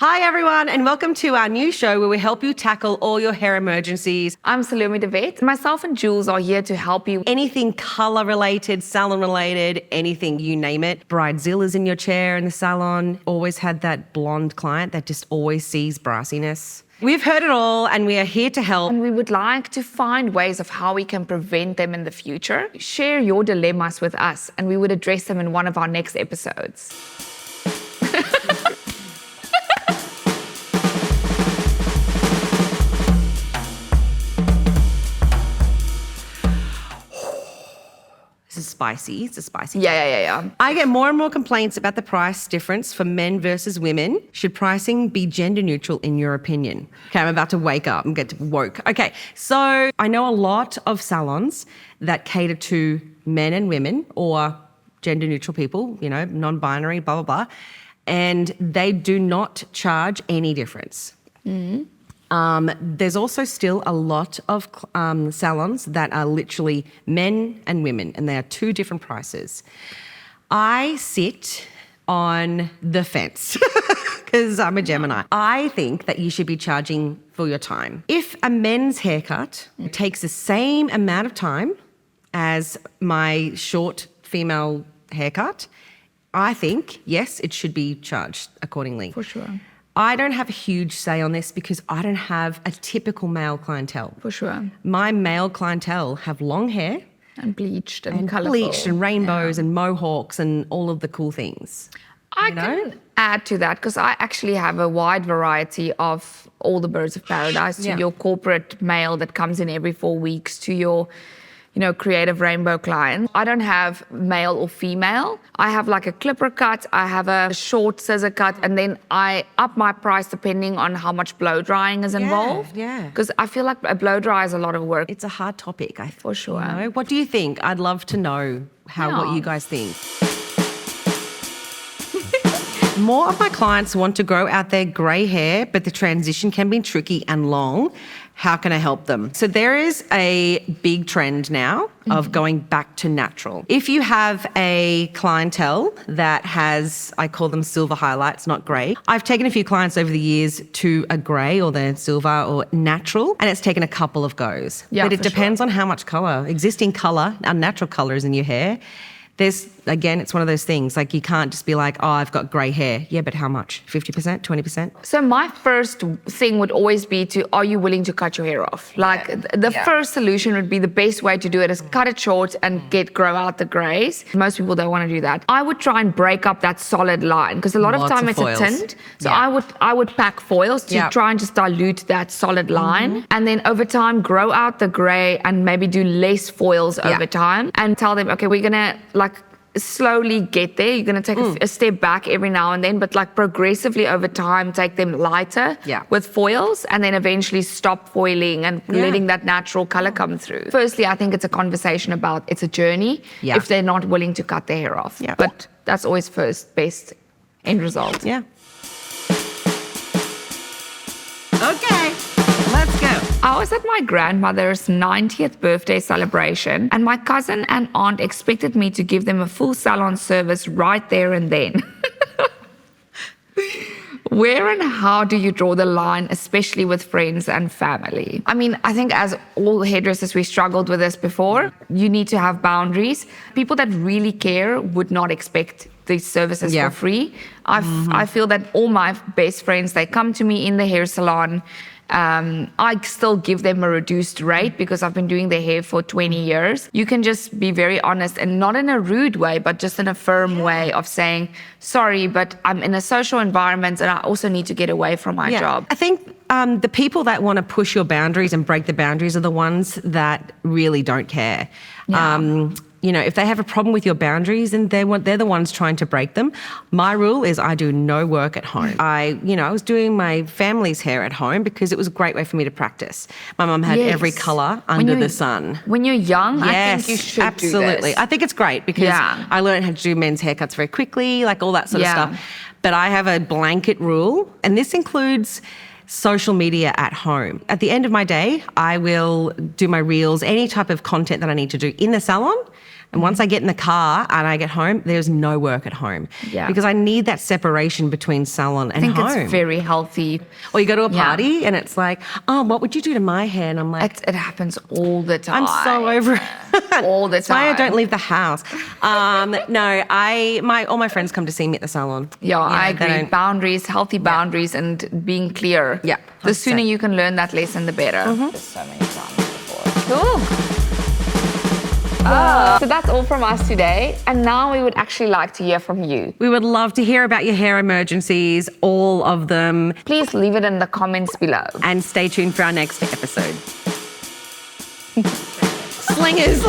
Hi everyone, and welcome to our new show where we help you tackle all your hair emergencies. I'm Salomé the vet. Myself and Jools are here to help you. Anything color related, salon related, anything, you name it. Bridezilla's in your chair in the salon. Always had that blonde client that just always sees brassiness. We've heard it all and we are here to help. And we would like to find ways of how we can prevent them in the future. Share your dilemmas with us and we would address them in one of our next episodes. This is spicy. It's a spicy. Yeah. I get more and more complaints about the price difference for men versus women. Should pricing be gender neutral in your opinion? Okay, I'm about to wake up and get woke. Okay, so I know a lot of salons that cater to men and women or gender neutral people, you know, non-binary, blah, blah, blah. And they do not charge any difference. Mm-hmm. There's also still a lot of salons that are literally men and women, and they are two different prices. I sit on the fence because I'm a Gemini. I think that you should be charging for your time. If a men's haircut takes the same amount of time as my short female haircut, I think, yes, it should be charged accordingly. For sure. I don't have a huge say on this because I don't have a typical male clientele. For sure. My male clientele have long hair. And bleached and colourful. Bleached and rainbows and mohawks and all of the cool things. I can add to that because I actually have a wide variety of all the birds of paradise, to your corporate male that comes in every 4 weeks, to your creative rainbow clients. I don't have male or female. I have like a clipper cut, I have a short scissor cut, and then I up my price depending on how much blow drying is involved. Yeah. Because I feel like a blow dry is a lot of work. It's a hard topic, I think. For sure. You know? What do you think? I'd love to know what you guys think. More of my clients want to grow out their grey hair, but the transition can be tricky and long. How can I help them? So there is a big trend now of going back to natural. If you have a clientele that has, I call them silver highlights, not grey. I've taken a few clients over the years to a grey or the silver or natural, and it's taken a couple of goes. Yeah, but it depends on how much colour, existing colour, unnatural colour is in your hair. It's one of those things, like you can't just be like, oh, I've got grey hair. Yeah, but how much? 50%, 20%? So my first thing would always be are you willing to cut your hair off? The first solution would be the best way to do it is cut it short and grow out the greys. Most people don't want to do that. I would try and break up that solid line because a lot of time it's foils. a tint. So I would pack foils to try and just dilute that solid line. And then over time, grow out the grey and maybe do less foils over time and tell them, okay, we're going to slowly get there. You're going to take a step back every now and then, but progressively over time, take them lighter with foils and then eventually stop foiling and letting that natural color come through. Firstly, I think it's a conversation about it's a journey if they're not willing to cut their hair off. Yeah. But that's always first best end result. Yeah. Okay. Let's go. I was at my grandmother's 90th birthday celebration and my cousin and aunt expected me to give them a full salon service right there and then. Where and how do you draw the line, especially with friends and family? I mean, I think as all hairdressers, we struggled with this before. You need to have boundaries. People that really care would not expect these services for free. I feel that all my best friends, they come to me in the hair salon. I still give them a reduced rate because I've been doing their hair for 20 years. You can just be very honest and not in a rude way, but just in a firm way of saying, sorry, but I'm in a social environment and I also need to get away from my job. I think the people that want to push your boundaries and break the boundaries are the ones that really don't care. Yeah. If they have a problem with your boundaries, then they're the ones trying to break them. My rule is I do no work at home. I was doing my family's hair at home because it was a great way for me to practice. My mum had every colour under the sun. When you're young, I think you should absolutely. do this. I think it's great because I learned how to do men's haircuts very quickly, like all that sort of stuff. But I have a blanket rule, and this includes social media at home. At the end of my day, I will do my reels, any type of content that I need to do in the salon. And once I get in the car and I get home, there's no work at home. Yeah. Because I need that separation between salon and I think home. it's very healthy. Or you go to a party and it's like, oh, what would you do to my hair? And I'm like, It happens all the time. I'm so over it. All the That's why I time. don't leave the house. No, all my friends come to see me at the salon. Yeah, I they agree. don't- Boundaries, healthy boundaries, and being clear. Yeah, The 100%. sooner you can learn that lesson, the better. So many times before. Cool. So that's all from us today. And now we would actually like to hear from you. We would love to hear about your hair emergencies, all of them. Please leave it in the comments below. And stay tuned for our next episode. Slingers.